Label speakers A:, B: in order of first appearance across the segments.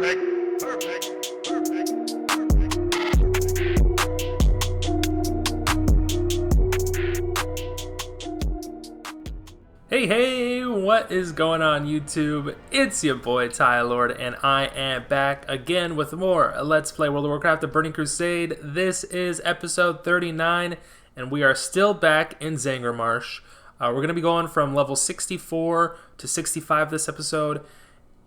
A: Hey, what is going on YouTube? It's your boy Tylord, and I am back again with more Let's Play World of Warcraft, The Burning Crusade. This is episode 39, and we are still back in Zangarmarsh. We're going to be going from level 64 to 65 this episode,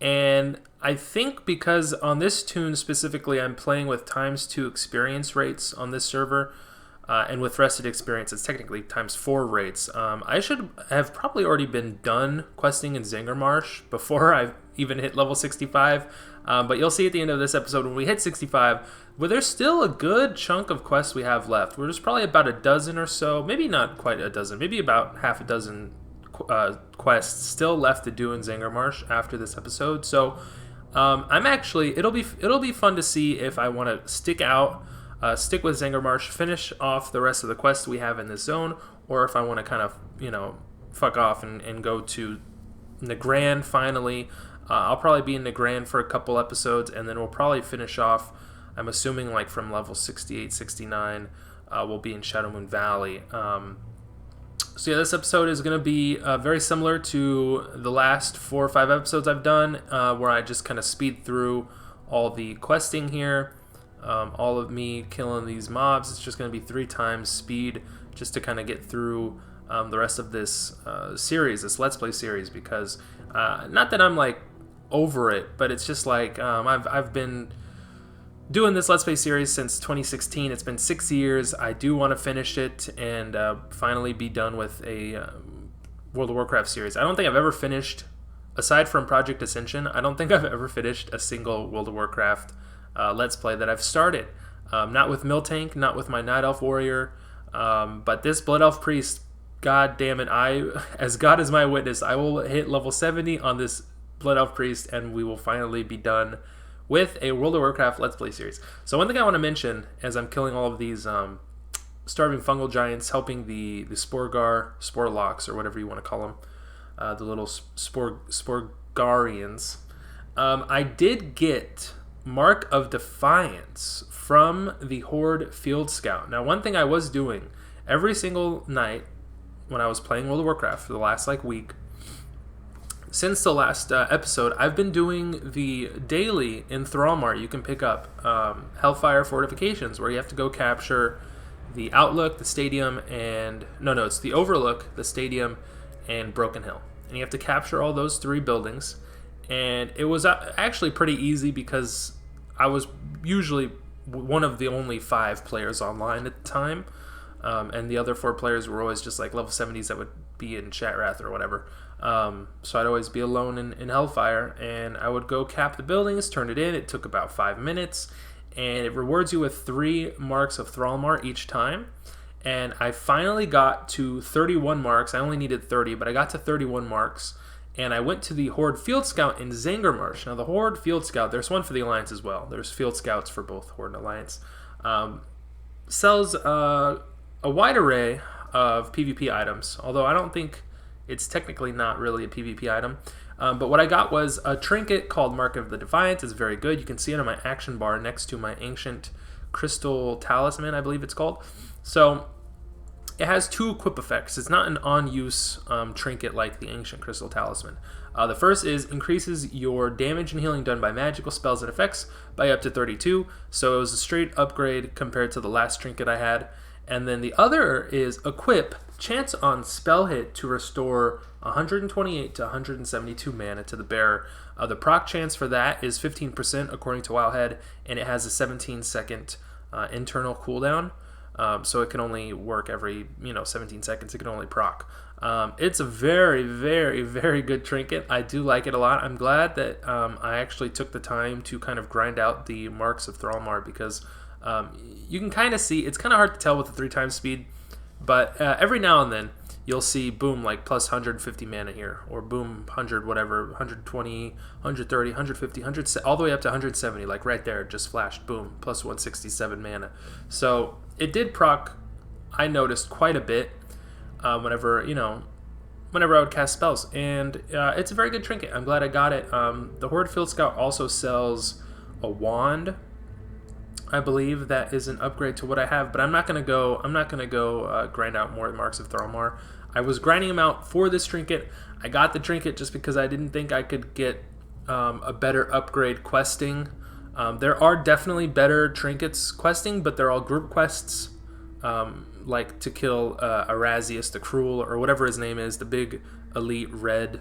A: and I think because on this tune specifically, I'm playing with ×2 experience rates on this server, and with rested experience, it's technically ×4 rates. I should have probably already been done questing in Zangarmarsh before I've even hit level 65, but you'll see at the end of this episode when we hit 65, where there's still a good chunk of quests we have left. There's probably about a dozen or so, maybe not quite a dozen, maybe about half a dozen quests still left to do in Zangarmarsh after this episode. So I'm actually, it'll be fun to see if I want to stick with Zangarmarsh, finish off the rest of the quests we have in this zone, or if I want to kind of, fuck off and go to Nagran finally. I'll probably be in Nagran for a couple episodes, and then we'll probably finish off, I'm assuming, like from level 68, 69, we'll be in Shadowmoon Valley. So yeah, this episode is going to be very similar to the last 4 or 5 episodes I've done, where I just kind of speed through all the questing here. All of me killing these mobs. It's just going to be 3 times speed just to kind of get through the rest of this series, this Let's Play series, because not that I'm like over it, but it's just like I've been doing this Let's Play series since 2016. It's been 6 years. I do want to finish it and finally be done with a World of Warcraft series. I don't think I've ever finished, aside from Project Ascension, I don't think I've ever finished a single World of Warcraft Let's Play that I've started. Not with Miltank, not with my Night Elf Warrior, but this Blood Elf Priest, god damn it, as God is my witness, I will hit level 70 on this Blood Elf Priest, and we will finally be done with a World of Warcraft Let's Play series. So one thing I want to mention, as I'm killing all of these starving fungal giants, helping the Sporelocks, or whatever you want to call them, the little Sporgarians, I did get Mark of Defiance from the Horde Field Scout. Now, one thing I was doing every single night when I was playing World of Warcraft for the last week, since the last episode, I've been doing the daily in Thrallmar. You can pick up Hellfire Fortifications, where you have to go capture the Outlook, the Stadium, and it's the Overlook, the Stadium, and Broken Hill, and you have to capture all those 3 buildings. And it was actually pretty easy because I was usually one of the only 5 players online at the time, and the other 4 players were always just like level 70s that would be in Chatrath or whatever. So I'd always be alone in Hellfire, and I would go cap the buildings, turn it in. It took about 5 minutes, and it rewards you with 3 marks of Thrallmar each time. And I finally got to 31 marks. I only needed 30, but I got to 31 marks. And I went to the Horde Field Scout in Zangarmarsh. Now, the Horde Field Scout, there's one for the Alliance as well. There's Field Scouts for both Horde and Alliance. Sells a wide array of PvP items, although I don't think it's technically not really a PvP item. But what I got was a trinket called Mark of the Defiance. It's very good. You can see it on my action bar next to my Ancient Crystal Talisman, I believe it's called. So it has 2 equip effects. It's not an on-use trinket like the Ancient Crystal Talisman. The first is increases your damage and healing done by magical spells and effects by up to 32. So it was a straight upgrade compared to the last trinket I had. And then the other is equip chance on spell hit to restore 128 to 172 mana to the bearer. The proc chance for that is 15% according to Wildhead, and it has a 17-second internal cooldown. So it can only work every 17 seconds. It can only proc. It's a very, very, very good trinket. I do like it a lot. I'm glad that I actually took the time to kind of grind out the marks of Thrallmar, because you can kind of see, it's kind of hard to tell with the 3 times speed, but every now and then you'll see boom, like plus 150 mana here, or boom 100 whatever, 120, 130, 150, 100, all the way up to 170, like right there, just flashed, boom, plus 167 mana. So it did proc, I noticed, quite a bit whenever, whenever I would cast spells, and it's a very good trinket. I'm glad I got it. The Horde Field Scout also sells a wand, I believe, that is an upgrade to what I have, but I'm not gonna go grind out more Marks of Thralmar. I was grinding them out for this trinket. I got the trinket just because I didn't think I could get a better upgrade questing. There are definitely better trinkets questing, but they're all group quests, like to kill Arazius the Cruel, or whatever his name is, the big elite red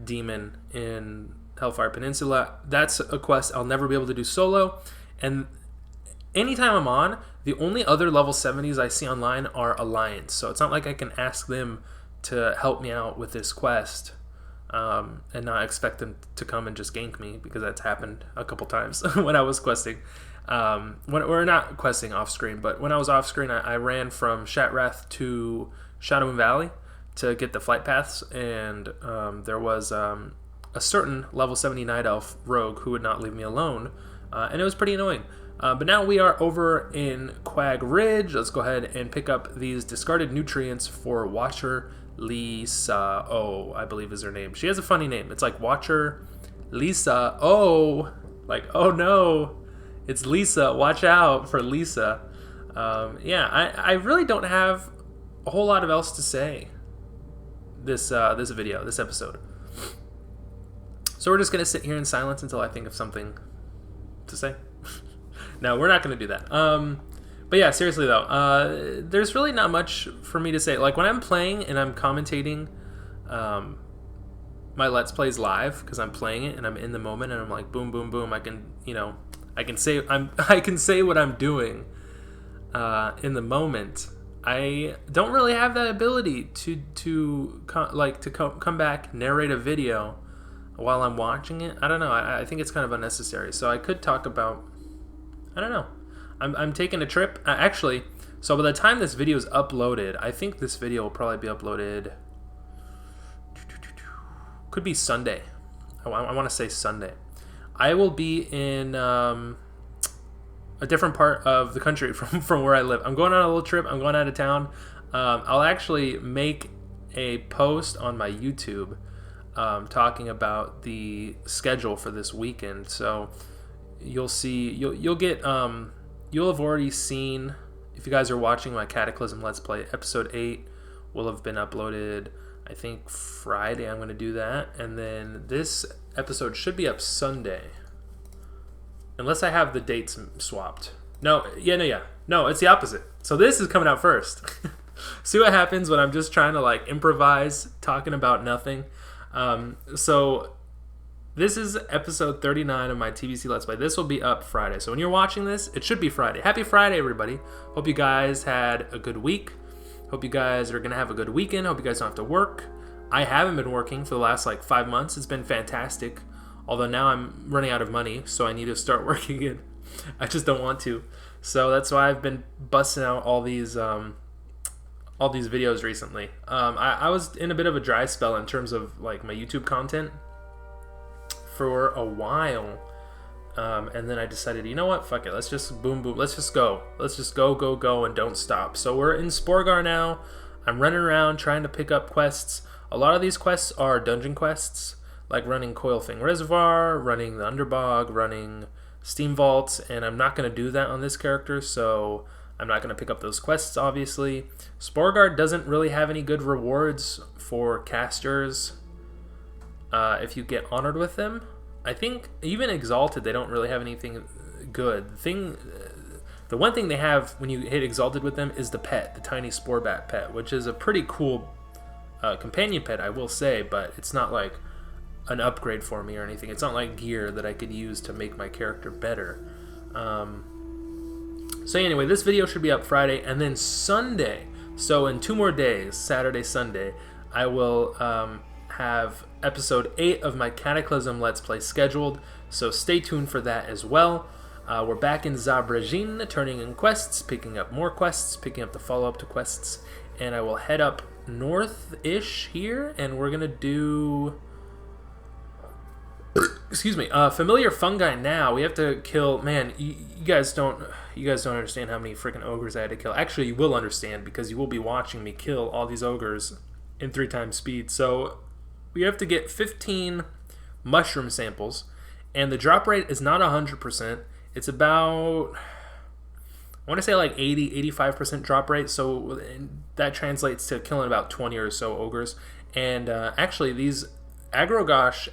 A: demon in Hellfire Peninsula. That's a quest I'll never be able to do solo, and anytime I'm on, the only other level 70s I see online are Alliance, so it's not like I can ask them to help me out with this quest, and not expect them to come and just gank me, because that's happened a couple times when I was questing. We're not questing off screen, but when I was off screen, I ran from Shatrath to Shadow Moon Valley to get the flight paths, and there was a certain level 70 Night Elf rogue who would not leave me alone, and it was pretty annoying. But now we are over in Quag Ridge. Let's go ahead and pick up these discarded nutrients for Watcher Lisa O, I believe is her name. She has a funny name. It's like Watcher Lisa O. Like, oh no, it's Lisa. Watch out for Lisa. Yeah, I really don't have a whole lot of else to say this episode. So we're just going to sit here in silence until I think of something to say. No, we're not going to do that. But yeah, seriously though, there's really not much for me to say. Like when I'm playing and I'm commentating my Let's Plays live, because I'm playing it and I'm in the moment and I'm like boom, boom, boom. I can say what I'm doing in the moment. I don't really have that ability to come back, narrate a video while I'm watching it. I don't know. I think it's kind of unnecessary. So I could talk about, I don't know. I'm taking a trip. Actually, so by the time this video is uploaded, I think this video will probably be uploaded, could be Sunday. I want to say Sunday. I will be in a different part of the country from where I live. I'm going on a little trip. I'm going out of town. I'll actually make a post on my YouTube talking about the schedule for this weekend. So you'll see, you'll have already seen, if you guys are watching my Cataclysm Let's Play, episode 8 will have been uploaded, I think Friday. I'm going to do that, and then this episode should be up Sunday, unless I have the dates swapped. No, it's the opposite. So this is coming out first. See what happens when I'm just trying to like improvise, talking about nothing. So this is episode 39 of my TBC Let's Play. This will be up Friday. So when you're watching this, it should be Friday. Happy Friday, everybody. Hope you guys had a good week. Hope you guys are going to have a good weekend. Hope you guys don't have to work. I haven't been working for the last 5 months. It's been fantastic. Although now I'm running out of money, so I need to start working again. I just don't want to. So that's why I've been busting out all these videos recently. I was in a bit of a dry spell in terms of my YouTube content for a while, and then I decided, you know what, fuck it, let's just boom, let's just go, and don't stop. So we're in Sporgar now. I'm running around trying to pick up quests. A lot of these quests are dungeon quests, like running Coilfang Reservoir, running the Underbog, running Steam Vaults, and I'm not going to do that on this character, so I'm not going to pick up those quests, obviously. Sporgar doesn't really have any good rewards for casters if you get honored with them. I think even Exalted, they don't really have anything good. The one thing they have when you hit Exalted with them is the pet, the tiny Sporebat pet, which is a pretty cool companion pet, I will say, but it's not like an upgrade for me or anything. It's not like gear that I could use to make my character better. So anyway, this video should be up Friday, and then Sunday, so in 2 more days, Saturday, Sunday, I will have episode 8 of my Cataclysm Let's Play scheduled, so stay tuned for that as well. We're back in Zabrajin, turning in quests, picking up more quests, picking up the follow-up to quests, and I will head up north-ish here, and we're going to do... familiar fungi now. We have to kill... Man, you guys don't understand how many freaking ogres I had to kill. Actually, you will understand, because you will be watching me kill all these ogres in 3 times speed. So we have to get 15 mushroom samples, and the drop rate is not 100%. It's about, I want to say like 80-85% drop rate. So that translates to killing about 20 or so ogres. And actually, these Angorash,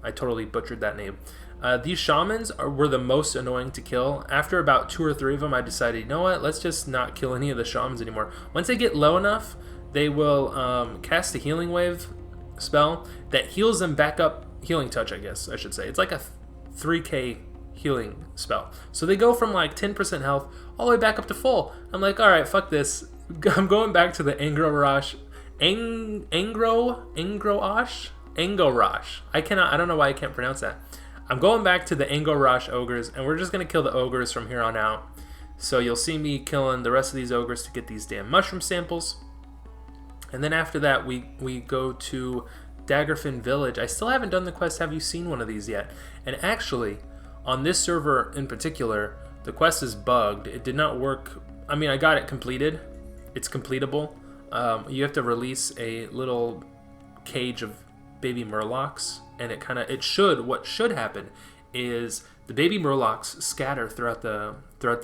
A: I totally butchered that name. These shamans were the most annoying to kill. After about 2 or 3 of them, I decided, you know what, let's just not kill any of the shamans anymore. Once they get low enough, they will cast a healing wave spell that heals them back up. Healing touch, I guess I should say. It's like a 3k healing spell. So they go from like 10% health all the way back up to full. I'm like, all right, fuck this. I'm going back to the Angorash. I don't know why I can't pronounce that. I'm going back to the Zangarmarsh ogres, and we're just going to kill the ogres from here on out. So you'll see me killing the rest of these ogres to get these damn mushroom samples. And then after that, we go to Daggerfin Village. I still haven't done the quest, have you seen one of these yet? And actually, on this server in particular, the quest is bugged. It did not work. I mean, I got it completed. It's completable. You have to release a little cage of baby murlocs, and what should happen is the baby murlocs scatter throughout the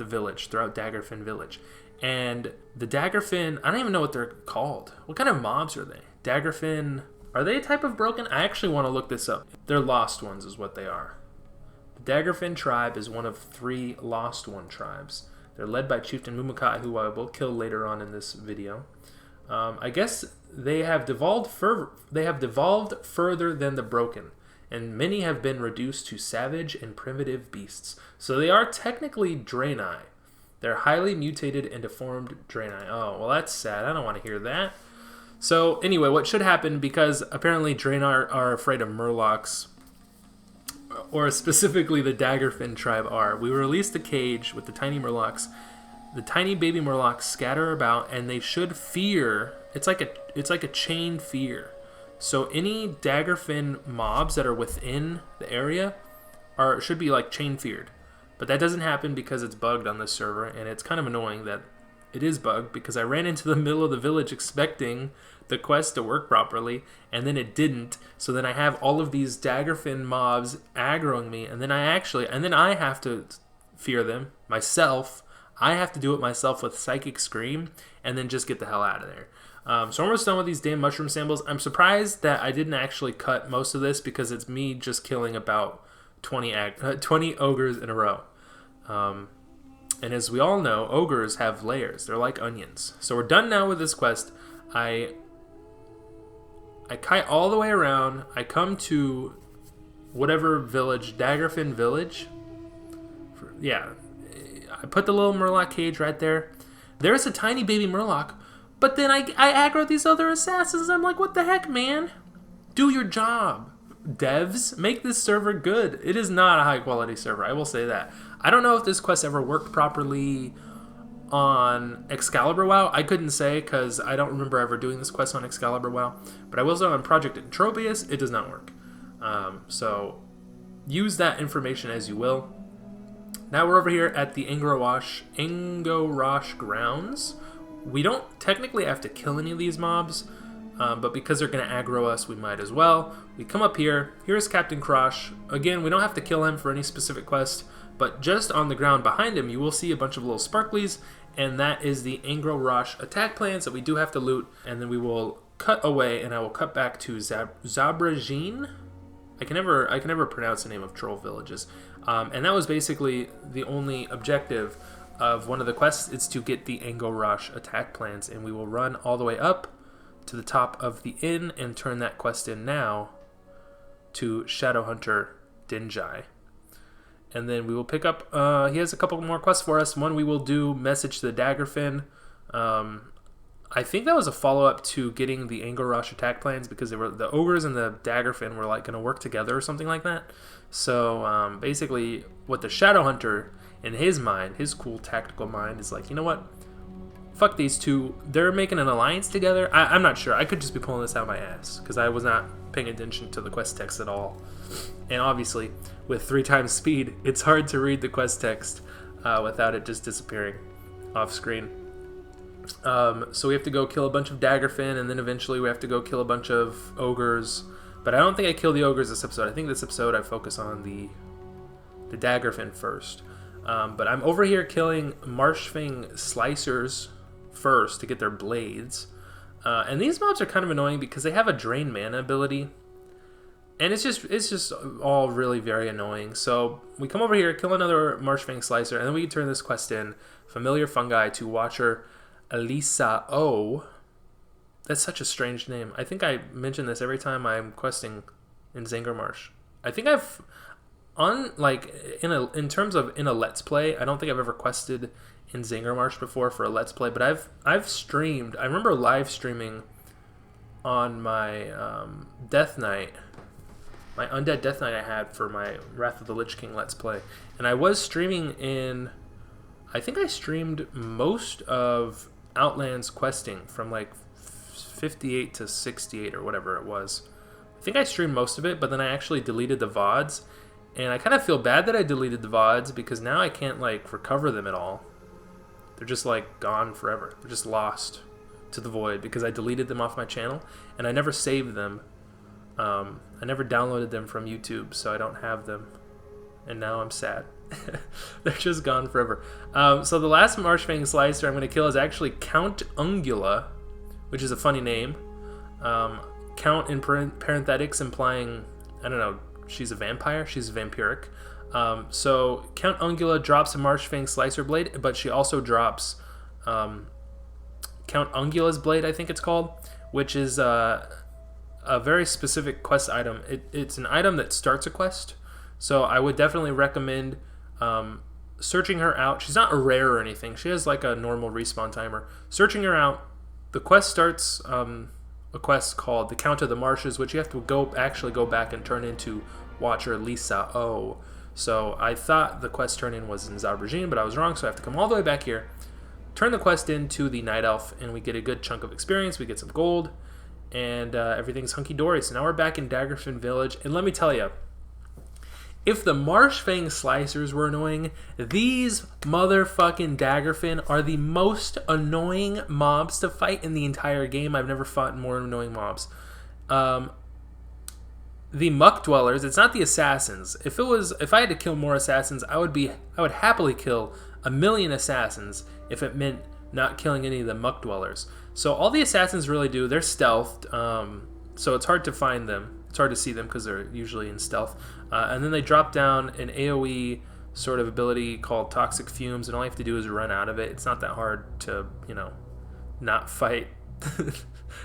A: village, throughout Daggerfin Village. And the Daggerfin, I don't even know what they're called. What kind of mobs are they? Daggerfin, are they a type of broken? I actually want to look this up. They're lost ones is what they are. The Daggerfin tribe is one of 3 lost one tribes. They're led by Chieftain Mumakai, who I will kill later on in this video. I guess they have devolved further than the broken, and many have been reduced to savage and primitive beasts. So they are technically Draenei. They're highly mutated and deformed Draenei. Oh, well, that's sad. I don't want to hear that. So anyway, what should happen, because apparently Draenei are afraid of murlocs, or specifically the Daggerfin tribe are, we release the cage with the tiny murlocs. The tiny baby murlocs scatter about, and they should fear. It's like a chain fear. So any Daggerfin mobs that are within the area should be like chain feared. But that doesn't happen because it's bugged on this server, and it's kind of annoying that it is bugged, because I ran into the middle of the village expecting the quest to work properly, and then it didn't. So then I have all of these Daggerfin mobs aggroing me, and then I have to fear them myself. I have to do it myself with Psychic Scream, and then just get the hell out of there. So I'm almost done with these damn mushroom samples. I'm surprised that I didn't actually cut most of this, because it's me just killing about 20 ogres in a row. And as we all know, ogres have layers. They're like onions. So we're done now with this quest. I kite all the way around. I come to whatever village, Daggerfin Village. Yeah. I put the little murloc cage right there. There's a tiny baby murloc, but then I aggro these other assassins. I'm like, what the heck, man? Do your job. Devs, make this server good. It is not a high quality server, I will say that. I don't know if this quest ever worked properly on Excalibur WoW. I couldn't say, because I don't remember ever doing this quest on Excalibur WoW. But I will say on Project Entropius, it does not work. So use that information as you will. Now we're over here at the Angorash grounds. We don't technically have to kill any of these mobs, but because they're going to aggro us, we might as well. We come up here. Here's Captain Crush. Again, we don't have to kill him for any specific quest, but just on the ground behind him, you will see a bunch of little sparklies, and that is the Angorash attack plans that we do have to loot, and then we will cut away, and I will cut back to Zabrajin. I can never pronounce the name of troll villages. And that was basically the only objective of one of the quests. It's to get the Angorash attack plans, and we will run all the way up to the top of the inn and turn that quest in now to Shadowhunter Dinjai. And then we will pick up, he has a couple more quests for us. One, we will do Message to the Daggerfin. I think that was a follow-up to getting the Angorash attack plans, because they were, the ogres and the Daggerfin were like going to work together or something like that. So basically what the Shadowhunter, in his mind, his cool tactical mind, is like, you know what? Fuck these two. They're making an alliance together. I'm not sure. I could just be pulling this out of my ass, because I was not paying attention to the quest text at all. And obviously, with 3 times speed, it's hard to read the quest text without it just disappearing off screen. So we have to go kill a bunch of Daggerfin, and then eventually we have to go kill a bunch of ogres. But I don't think I kill the ogres this episode. I think this episode I focus on the Daggerfin first. But I'm over here killing Marshfang Slicers first to get their blades. And these mobs are kind of annoying because they have a drain mana ability. And it's just all really very annoying. So we come over here, kill another Marshfang Slicer, and then we can turn this quest in. Familiar Fungi to Watcher Elisa O. That's such a strange name. I think I mention this every time I'm questing in Zangarmarsh. I think I've in terms of in a Let's Play, I don't think I've ever quested in Zangarmarsh before for a Let's Play, but I've streamed. I remember live streaming on my Death Knight, my Undead Death Knight I had for my Wrath of the Lich King Let's Play, and I was streaming in. I think I streamed most of Outland's questing from like 58 to 68 or whatever it was. I think I streamed most of it, but then I actually deleted the VODs, and I kind of feel bad that I deleted the VODs because now I can't like recover them at all. They're just like gone forever. They're just lost to the void because I deleted them off my channel and I never saved them. I never downloaded them from YouTube, so I don't have them, and now I'm sad. They're just gone forever. So the last Marshfang Slicer I'm going to kill is actually Count Ungula, which is a funny name. Count in parenthetics implying, I don't know, she's a vampire. She's vampiric. So Count Ungula drops a Marshfang Slicer blade, but she also drops Count Ungula's blade, I think it's called, which is a very specific quest item. It's an item that starts a quest, so I would definitely recommend searching her out. She's not a rare or anything. She has like a normal respawn timer. Searching her out, the quest starts a quest called the Count of the Marshes, which you have to actually go back and turn into Watcher Lisa O. So I thought the quest turn-in was in Zabrajin, but I was wrong, so I have to come all the way back here, turn the quest into the Night Elf, and we get a good chunk of experience. We get some gold, and everything's hunky-dory. So now we're back in Daggerfin Village, and let me tell you, if the Marshfang Slicers were annoying, these motherfucking Daggerfin are the most annoying mobs to fight in the entire game. I've never fought more annoying mobs. The Muck Dwellers, it's not the Assassins. If I had to kill more Assassins, I would happily kill 1,000,000 Assassins if it meant not killing any of the Muck Dwellers. So all the Assassins really do, they're stealthed, so it's hard to find them. It's hard to see them because they're usually in stealth. And then they drop down an AoE sort of ability called Toxic Fumes, and all you have to do is run out of it. It's not that hard to, not fight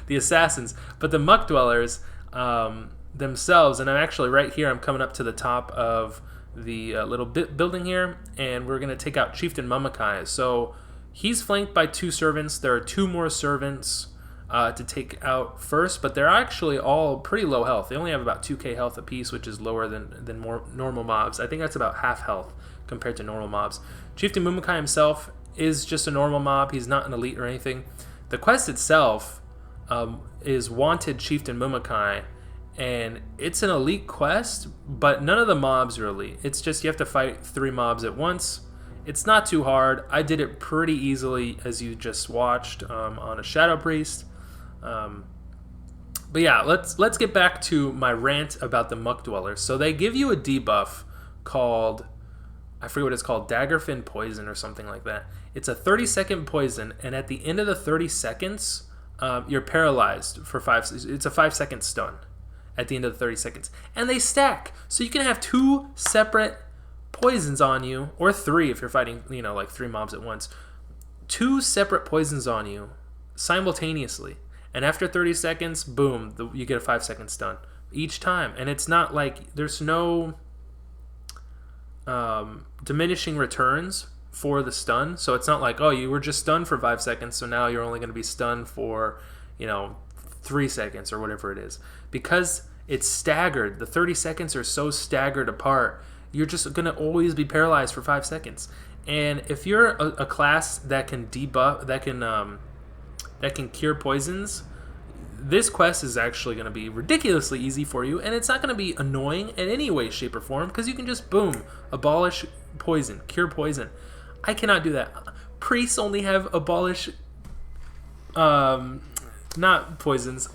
A: the Assassins. But the Muck Dwellers themselves, and I'm actually right here, I'm coming up to the top of the little building here, and we're going to take out Chieftain Mummikai. So he's flanked by 2 servants. There are 2 more servants to take out first, but they're actually all pretty low health. They only have about 2k health apiece, which is lower than more normal mobs. I think that's about half health compared to normal mobs. Chieftain Mummikai himself is just a normal mob. He's not an elite or anything. The quest itself is Wanted Chieftain Mummikai, and it's an elite quest, but none of the mobs are elite. It's just you have to fight 3 mobs at once. It's not too hard. I did it pretty easily, as you just watched, on a Shadow Priest. But yeah, let's get back to my rant about the Muck Dwellers. So they give you a debuff called, I forget what it's called, Daggerfin Poison or something like that. It's a 30-second poison, and at the end of the 30 seconds, you're paralyzed for 5. It's a 5-second stun at the end of the 30 seconds, and they stack. So you can have 2 separate poisons on you, or 3 if you're fighting, like 3 mobs at once. 2 separate poisons on you simultaneously. And after 30 seconds, boom, you get a 5-second stun each time. And it's not like there's no diminishing returns for the stun. So it's not like, oh, you were just stunned for 5 seconds, so now you're only going to be stunned for, 3 seconds or whatever it is. Because it's staggered. The 30 seconds are so staggered apart, you're just going to always be paralyzed for 5 seconds. And if you're a class that can debuff, that can cure poisons, this quest is actually going to be ridiculously easy for you, and it's not going to be annoying in any way, shape, or form, because you can just, boom, abolish poison, cure poison. I cannot do that. Priests only have abolish Not poisons.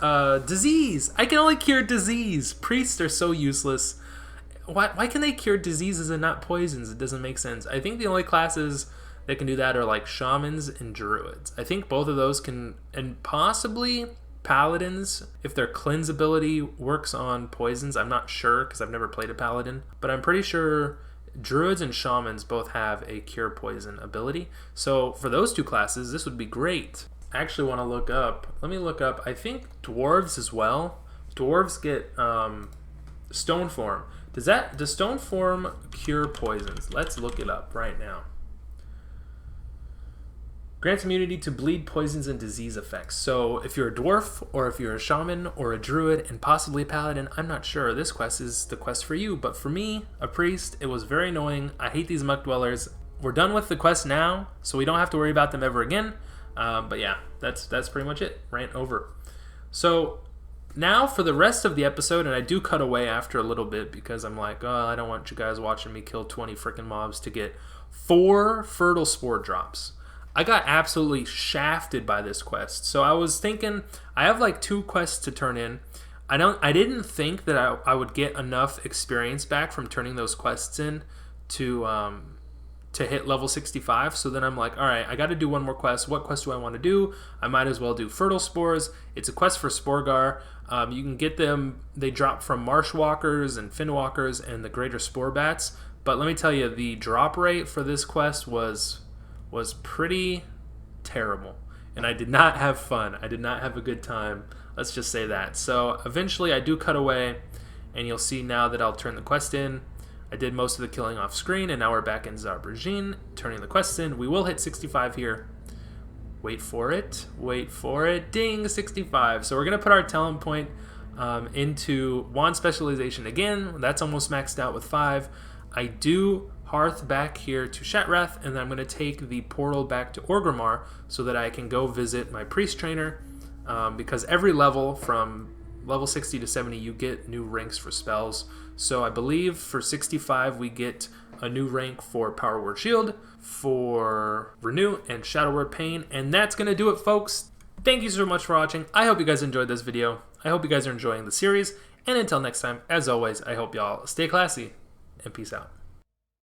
A: Disease. I can only cure disease. Priests are so useless. Why can they cure diseases and not poisons? It doesn't make sense. I think the only classes that can do that are like shamans and druids. I think both of those can, and possibly paladins if their cleanse ability works on poisons. I'm not sure because I've never played a paladin, but I'm pretty sure druids and shamans both have a cure poison ability. So for those two classes, this would be great. I actually want to look up. Let me look up. I think dwarves as well. Dwarves get stone form. Does stone form cure poisons? Let's look it up right now. Grants immunity to bleed, poisons, and disease effects. So if you're a dwarf, or if you're a shaman, or a druid, and possibly a paladin, I'm not sure. This quest is the quest for you. But for me, a priest, it was very annoying. I hate these muck dwellers. We're done with the quest now, so we don't have to worry about them ever again. But yeah, that's pretty much it. Rant over. So now for the rest of the episode, and I do cut away after a little bit because I'm like, oh, I don't want you guys watching me kill 20 freaking mobs to get 4 fertile spore drops. I got absolutely shafted by this quest. So I was thinking, I have like 2 quests to turn in. I didn't think that I would get enough experience back from turning those quests in to hit level 65. So then I'm like, all right, I got to do one more quest. What quest do I want to do? I might as well do fertile spores. It's a quest for Sporgar. You can get them. They drop from marsh walkers and fin walkers and the greater spore bats. But let me tell you, the drop rate for this quest was pretty terrible, and I did not have fun. I did not have a good time. Let's just say that. So eventually I do cut away, and you'll see now that I'll turn the quest in. I did most of the killing off screen, and now we're back in Zarbrigine, turning the quest in. We will hit 65 here. Wait for it. Wait for it. Ding, 65. So we're going to put our talent point into wand specialization again. That's almost maxed out with 5. I do hearth back here to Shatrath, and then I'm going to take the portal back to Orgrimmar so that I can go visit my priest trainer, because every level from level 60 to 70 you get new ranks for spells. So I believe for 65 we get a new rank for Power Word Shield, for Renew, and Shadow Word Pain, and that's going to do it, folks. Thank you so much for watching. I hope you guys enjoyed this video. I hope you guys are enjoying the series, and until next time, as always, I hope y'all stay classy, and peace out.